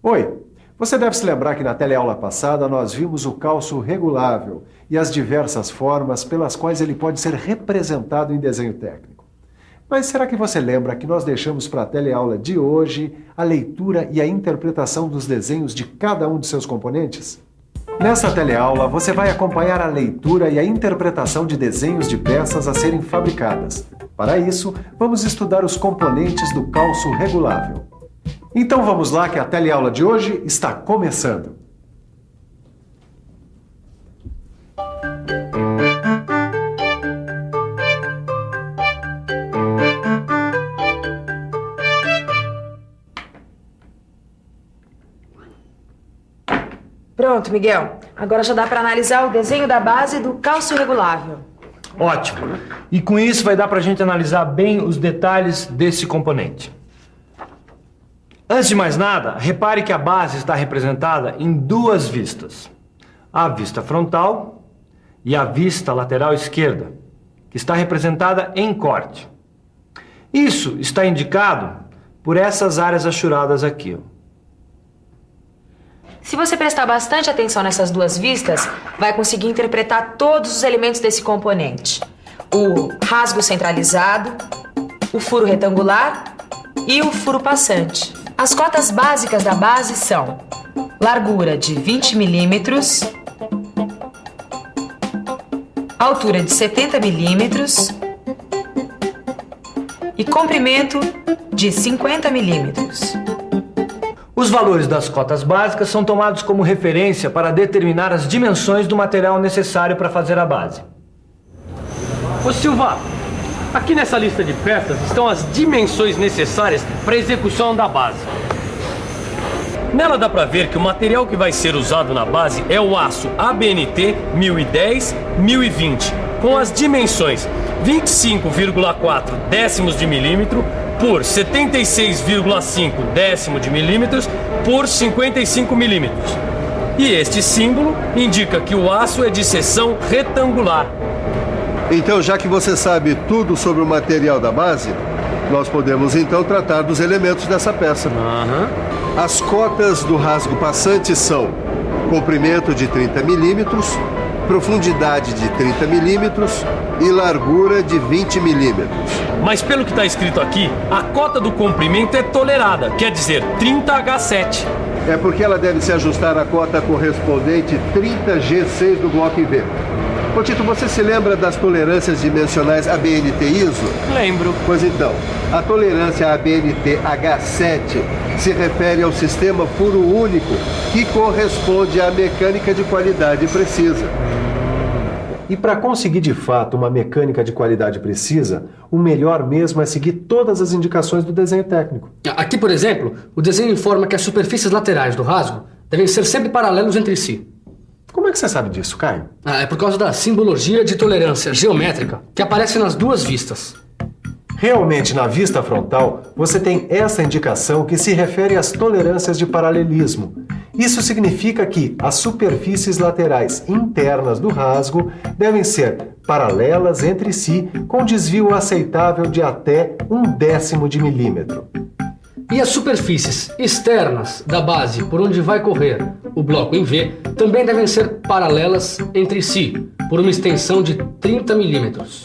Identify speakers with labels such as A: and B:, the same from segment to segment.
A: Oi, você deve se lembrar que na teleaula passada nós vimos o calço regulável e as diversas formas pelas quais ele pode ser representado em desenho técnico. Mas será que você lembra que nós deixamos para a teleaula de hoje a leitura e a interpretação dos desenhos de cada um de seus componentes? Nessa teleaula você vai acompanhar a leitura e a interpretação de desenhos de peças a serem fabricadas. Para isso, vamos estudar os componentes do calço regulável. Então vamos lá que a teleaula de hoje está começando.
B: Pronto, Miguel. Agora já dá para analisar o desenho da base do calço regulável.
C: Ótimo. E com isso vai dar para a gente analisar bem os detalhes desse componente. Antes de mais nada, repare que a base está representada em duas vistas. A vista frontal e a vista lateral esquerda, que está representada em corte. Isso está indicado por essas áreas achuradas aqui.
B: Se você prestar bastante atenção nessas duas vistas, vai conseguir interpretar todos os elementos desse componente. O rasgo centralizado, o furo retangular e o furo passante. As cotas básicas da base são largura de 20 milímetros, altura de 70 milímetros e comprimento de 50 milímetros.
C: Os valores das cotas básicas são tomados como referência para determinar as dimensões do material necessário para fazer a base.
D: Ô Silva, aqui nessa lista de peças estão as dimensões necessárias para a execução da base. Nela dá para ver que o material que vai ser usado na base é o aço ABNT 1010-1020, com as dimensões 25,4 décimos de milímetro por 76,5 décimo de milímetros por 55 milímetros. E este símbolo indica que o aço é de seção retangular.
E: Então, já que você sabe tudo sobre o material da base, nós podemos então tratar dos elementos dessa peça. As cotas do rasgo passante são comprimento de 30 milímetros, profundidade de 30 milímetros e largura de 20 milímetros.
D: Mas pelo que está escrito aqui, a cota do comprimento é tolerada, quer dizer 30H7.
E: É porque ela deve se ajustar à cota correspondente 30G6 do bloco IV. Ô Tito, você se lembra das tolerâncias dimensionais ABNT-ISO?
D: Lembro.
E: Pois então, a tolerância ABNT-H7 se refere ao sistema furo único que corresponde à mecânica de qualidade precisa.
A: E para conseguir de fato uma mecânica de qualidade precisa, o melhor mesmo é seguir todas as indicações do desenho técnico.
F: Aqui, por exemplo, o desenho informa que as superfícies laterais do rasgo devem ser sempre paralelos entre si.
A: Como é que você sabe disso, Caio?
F: É por causa da simbologia de tolerância geométrica que aparece nas duas vistas.
A: Realmente, na vista frontal, você tem essa indicação que se refere às tolerâncias de paralelismo. Isso significa que as superfícies laterais internas do rasgo devem ser paralelas entre si com desvio aceitável de até 1 décimo de milímetro.
F: E as superfícies externas da base por onde vai correr o bloco em V também devem ser paralelas entre si por uma extensão de 30 milímetros.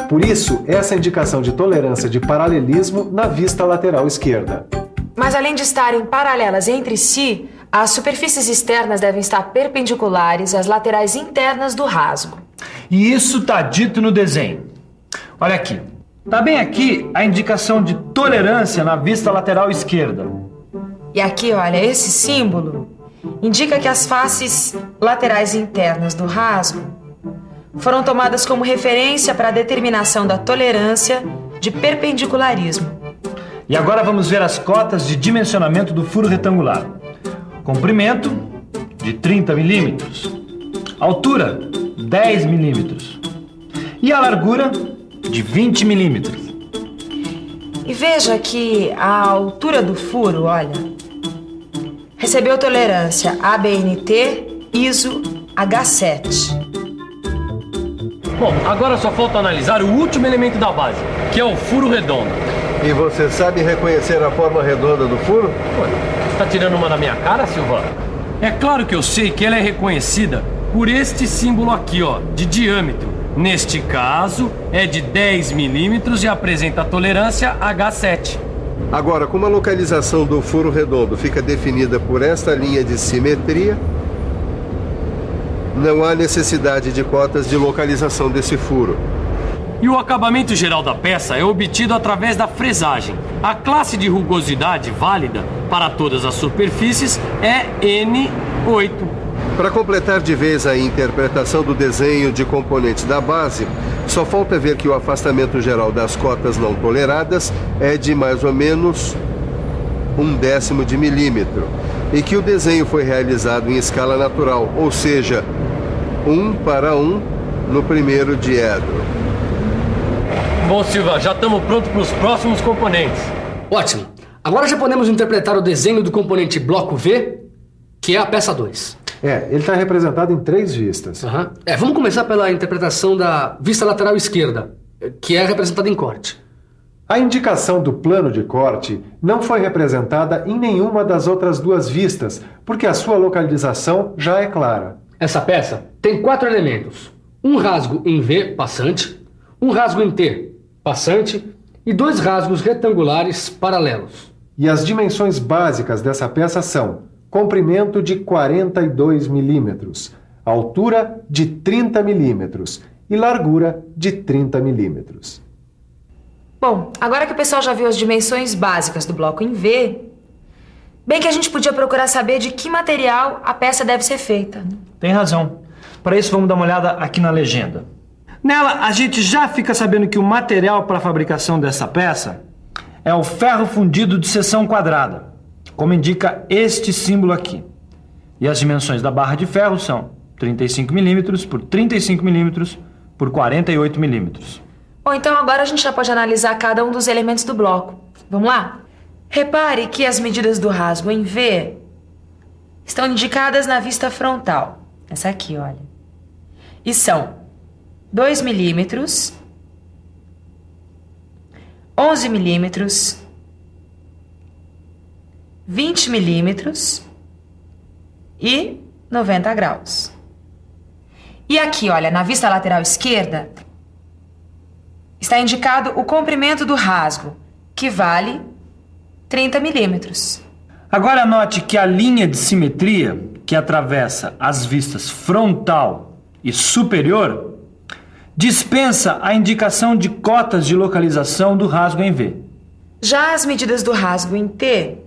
A: Por isso, essa indicação de tolerância de paralelismo na vista lateral esquerda.
B: Mas além de estarem paralelas entre si, as superfícies externas devem estar perpendiculares às laterais internas do rasgo.
C: E isso está dito no desenho. Olha aqui. Está bem aqui a indicação de tolerância na vista lateral esquerda.
B: E aqui, olha, esse símbolo indica que as faces laterais internas do rasgo foram tomadas como referência para a determinação da tolerância de perpendicularismo.
C: E agora vamos ver as cotas de dimensionamento do furo retangular. Comprimento de 30 milímetros, altura 10 milímetros e a largura de 20 milímetros.
B: E veja que a altura do furo, olha, recebeu tolerância ABNT ISO H7.
D: Bom, agora só falta analisar o último elemento da base, que é o furo redondo.
E: E você sabe reconhecer a forma redonda do furo?
D: Você tá tirando uma na minha cara, Silva? É claro que eu sei que ela é reconhecida por este símbolo aqui, ó, de diâmetro. Neste caso, é de 10 milímetros e apresenta a tolerância H7.
E: Agora, como a localização do furo redondo fica definida por esta linha de simetria, não há necessidade de cotas de localização desse furo.
D: E o acabamento geral da peça é obtido através da fresagem. A classe de rugosidade válida para todas as superfícies é N8.
E: Para completar de vez a interpretação do desenho de componentes da base, só falta ver que o afastamento geral das cotas não toleradas é de mais ou menos 1/10 de milímetro e que o desenho foi realizado em escala natural, ou seja, 1:1 no primeiro diedro.
D: Bom, Silva, já estamos prontos para os próximos componentes.
F: Ótimo. Agora já podemos interpretar o desenho do componente bloco V, que é a peça 2.
A: Ele está representado em 3 vistas.
F: Vamos começar pela interpretação da vista lateral esquerda, que é representada em corte.
A: A indicação do plano de corte não foi representada em nenhuma das outras 2 vistas, porque a sua localização já é clara.
F: Essa peça tem 4 elementos. Um rasgo em V, passante, um rasgo em T, passante, e 2 rasgos retangulares paralelos.
A: E as dimensões básicas dessa peça são comprimento de 42 milímetros, altura de 30 milímetros e largura de 30 milímetros.
B: Bom, agora que o pessoal já viu as dimensões básicas do bloco em V, bem que a gente podia procurar saber de que material a peça deve ser feita.
C: Tem razão. Para isso, vamos dar uma olhada aqui na legenda. Nela, a gente já fica sabendo que o material para a fabricação dessa peça é o ferro fundido de seção quadrada, como indica este símbolo aqui. E as dimensões da barra de ferro são 35 milímetros por 35 milímetros por 48 milímetros.
B: Bom, então agora a gente já pode analisar cada um dos elementos do bloco. Vamos lá? Repare que as medidas do rasgo em V estão indicadas na vista frontal. Essa aqui, olha. E são 2 milímetros, 11 milímetros, 20 milímetros e 90 graus. E aqui, olha, na vista lateral esquerda, está indicado o comprimento do rasgo, que vale 30 milímetros.
C: Agora note que a linha de simetria que atravessa as vistas frontal e superior dispensa a indicação de cotas de localização do rasgo em V.
B: Já as medidas do rasgo em T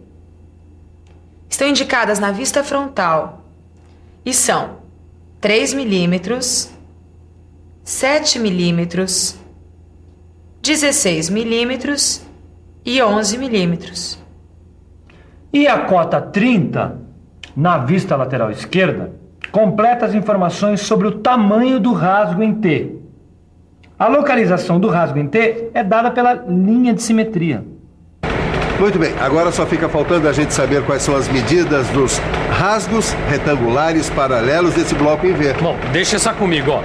B: estão indicadas na vista frontal e são 3 milímetros, 7 milímetros, 16 milímetros e 11 milímetros.
C: E a cota 30, na vista lateral esquerda, completa as informações sobre o tamanho do rasgo em T. A localização do rasgo em T é dada pela linha de simetria.
E: Muito bem, agora só fica faltando a gente saber quais são as medidas dos rasgos retangulares paralelos desse bloco em V.
D: Bom, deixa essa comigo, ó.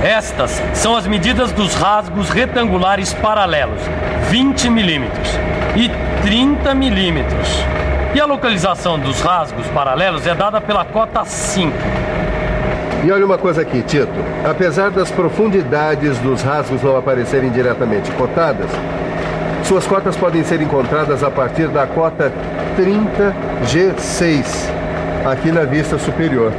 D: Estas são as medidas dos rasgos retangulares paralelos, 20 milímetros e 30 milímetros. E a localização dos rasgos paralelos é dada pela cota 5.
E: E olha uma coisa aqui, Tito. Apesar das profundidades dos rasgos não aparecerem diretamente cotadas, suas cotas podem ser encontradas a partir da cota 30G6, aqui na vista superior.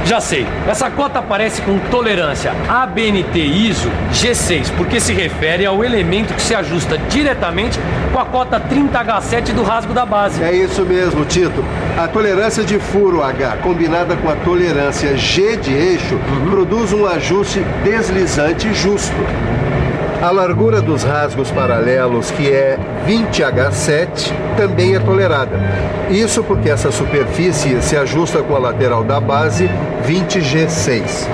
D: Já sei, essa cota aparece com tolerância ABNT ISO G6, porque se refere ao elemento que se ajusta diretamente com a cota 30H7 do rasgo da base.
E: É isso mesmo, Tito. A tolerância de furo H combinada com a tolerância G de eixo produz um ajuste deslizante justo. A largura dos rasgos paralelos, que é 20H7, também é tolerada. Isso porque essa superfície se ajusta com a lateral da base 20G6.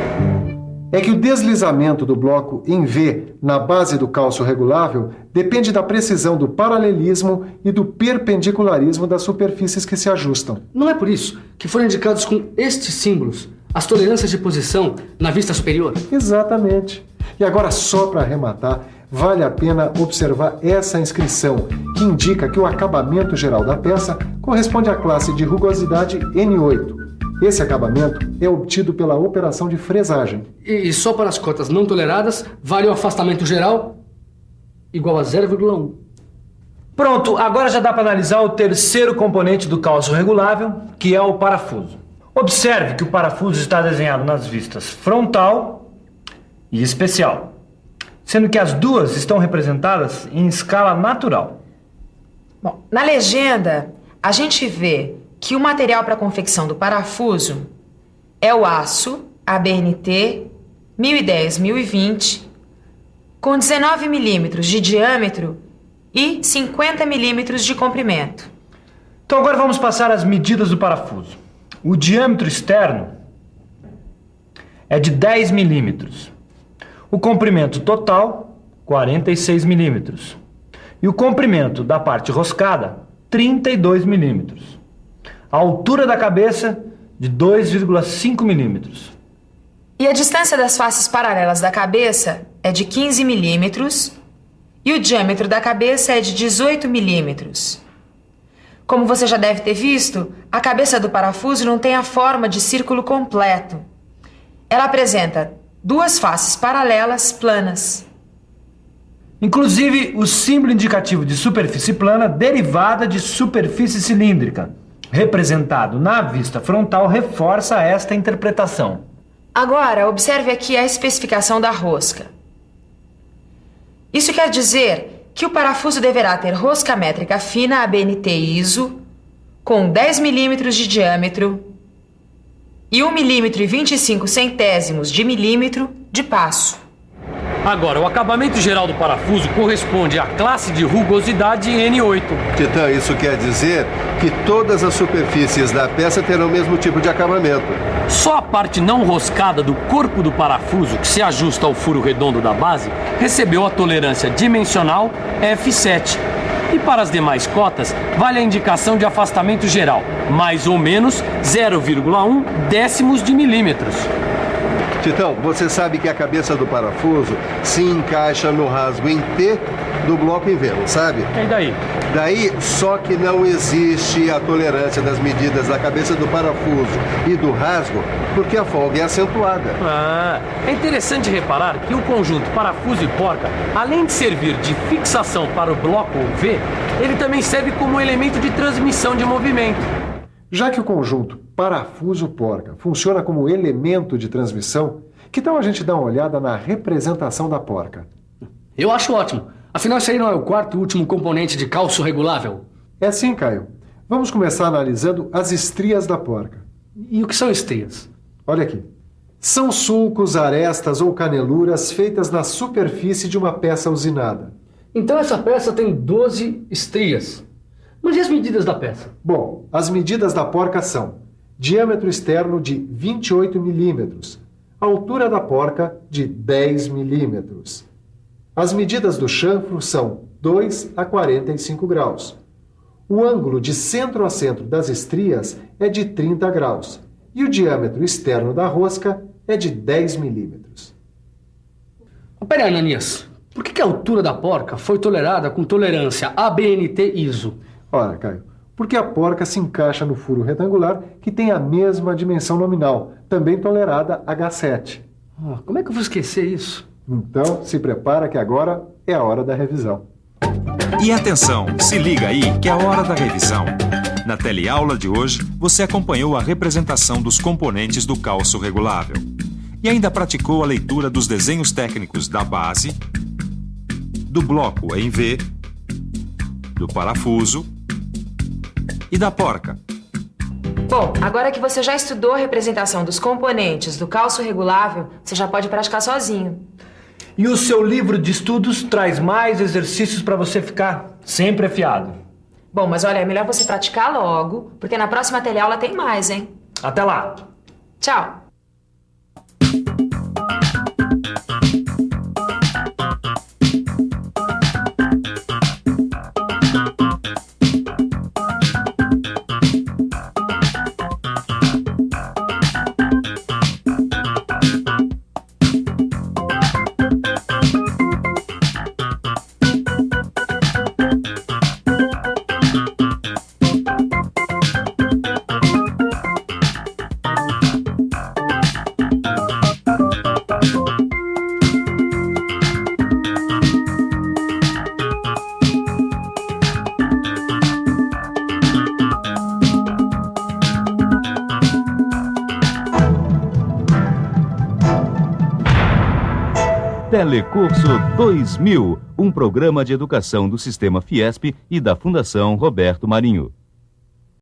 A: É que o deslizamento do bloco em V na base do cálcio regulável depende da precisão do paralelismo e do perpendicularismo das superfícies que se ajustam.
F: Não é por isso que foram indicados com estes símbolos as tolerâncias de posição na vista superior?
A: Exatamente. E agora, só para arrematar, vale a pena observar essa inscrição, que indica que o acabamento geral da peça corresponde à classe de rugosidade N8. Esse acabamento é obtido pela operação de fresagem.
F: E só para as cotas não toleradas, vale o afastamento geral igual a 0,1.
C: Pronto, agora já dá para analisar o terceiro componente do cálcio regulável, que é o parafuso. Observe que o parafuso está desenhado nas vistas frontal e especial, sendo que as duas estão representadas em escala natural.
B: Bom, na legenda, a gente vê que o material para a confecção do parafuso é o aço ABNT 1010-1020 com 19 milímetros de diâmetro e 50 milímetros de comprimento.
C: Então agora vamos passar as medidas do parafuso. O diâmetro externo é de 10 milímetros. O comprimento total, 46 milímetros. E o comprimento da parte roscada, 32 milímetros. A altura da cabeça, de 2,5 milímetros.
B: E a distância das faces paralelas da cabeça é de 15 milímetros e o diâmetro da cabeça é de 18 milímetros. Como você já deve ter visto, a cabeça do parafuso não tem a forma de círculo completo. Ela apresenta duas faces paralelas planas.
C: Inclusive, o símbolo indicativo de superfície plana derivada de superfície cilíndrica, representado na vista frontal, reforça esta interpretação.
B: Agora, observe aqui a especificação da rosca. Isso quer dizer que o parafuso deverá ter rosca métrica fina ABNT ISO com 10 milímetros de diâmetro e 1,25 milímetro de passo.
D: Agora, o acabamento geral do parafuso corresponde à classe de rugosidade N8.
E: Titã, isso quer dizer que todas as superfícies da peça terão o mesmo tipo de acabamento.
D: Só a parte não roscada do corpo do parafuso, que se ajusta ao furo redondo da base, recebeu a tolerância dimensional F7. E para as demais cotas, vale a indicação de afastamento geral, mais ou menos 0,1 décimos de milímetros.
E: Titão, você sabe que a cabeça do parafuso se encaixa no rasgo em T do bloco em V, não sabe?
D: E daí?
E: Daí, só que não existe a tolerância das medidas da cabeça do parafuso e do rasgo, porque a folga é acentuada.
D: É interessante reparar que o conjunto parafuso e porca, além de servir de fixação para o bloco V, ele também serve como elemento de transmissão de movimento.
A: Já que o conjunto parafuso-porca funciona como elemento de transmissão, que tal a gente dar uma olhada na representação da porca?
F: Eu acho ótimo. Afinal, esse aí não é o quarto e último componente de cálcio regulável?
A: É sim, Caio. Vamos começar analisando as estrias da porca.
F: E o que são estrias?
A: Olha aqui. São sulcos, arestas ou caneluras feitas na superfície de uma peça usinada.
F: Então essa peça tem 12 estrias. Mas e as medidas da peça?
A: Bom, as medidas da porca são diâmetro externo de 28 milímetros, altura da porca de 10 milímetros. As medidas do chanfro são 2 a 45 graus. O ângulo de centro a centro das estrias é de 30 graus e o diâmetro externo da rosca é de 10 milímetros.
F: Pera aí, Ananias. Por que a altura da porca foi tolerada com tolerância ABNT ISO?
A: Ora, Caio, porque a porca se encaixa no furo retangular que tem a mesma dimensão nominal, também tolerada H7.
F: Como é que eu vou esquecer isso?
A: Então, se prepara que agora é a hora da revisão.
G: E atenção, se liga aí que é a hora da revisão. Na teleaula de hoje, você acompanhou a representação dos componentes do cálcio regulável e ainda praticou a leitura dos desenhos técnicos da base, do bloco em V, do parafuso e da porca.
B: Bom, agora que você já estudou a representação dos componentes do cálcio regulável, você já pode praticar sozinho.
C: E o seu livro de estudos traz mais exercícios para você ficar sempre afiado.
B: Bom, mas olha, é melhor você praticar logo, porque na próxima teleaula tem mais, hein?
C: Até lá!
B: Tchau!
H: Telecurso 2000, um programa de educação do Sistema Fiesp e da Fundação Roberto Marinho.